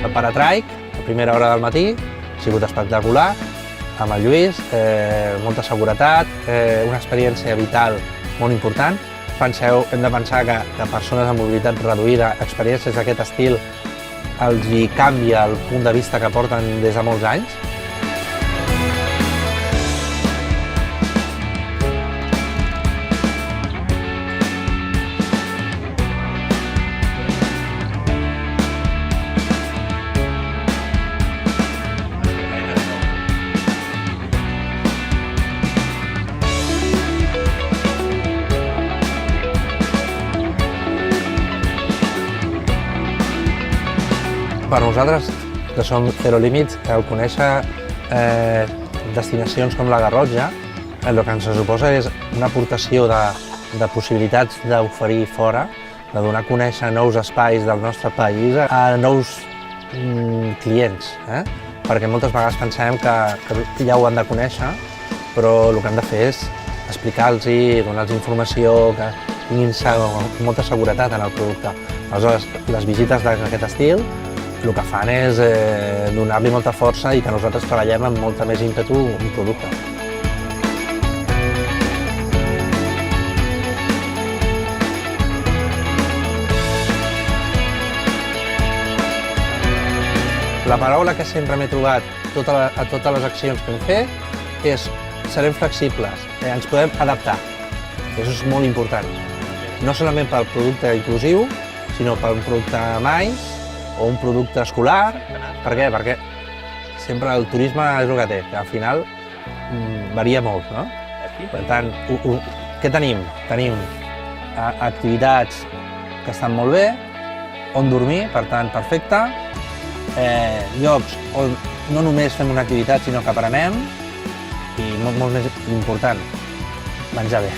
el paratraic, a primera hora del matí, ha sigut espectacular, amb el Lluís, molta seguretat, una experiència vital molt important. Penseu, hem de pensar que persones amb mobilitat reduïda, experiències d'aquest estil, els hi canvia el punt de vista que porten des de molts anys. Per nosaltres, que som Zero Límits, el conèixer destinacions com la Garrotxa, el que ens suposa és una aportació de possibilitats d'oferir fora, de donar a conèixer nous espais del nostre país a nous clients. Perquè moltes vegades pensem que ja ho han de conèixer, però el que hem de fer és explicar-los, donar-los informació, que tinguin molta seguretat en el producte. Aleshores, les visites d'aquest estil el que fan és donar-li molta força i que nosaltres treballem amb molta més ímpetu un producte. La paraula que sempre m'he trobat a totes les accions que hem fet és serem flexibles, ens podem adaptar. Això és molt important. No solament pel producte inclusiu, sinó per un producte mais, o un producte escolar. Per què? Perquè sempre el turisme és el que té, que al final varia molt, no? Per tant, què tenim? Tenim activitats que estan molt bé, on dormir, per tant, perfecte, llocs on no només fem una activitat, sinó que aprenem, i molt més important, menjar bé.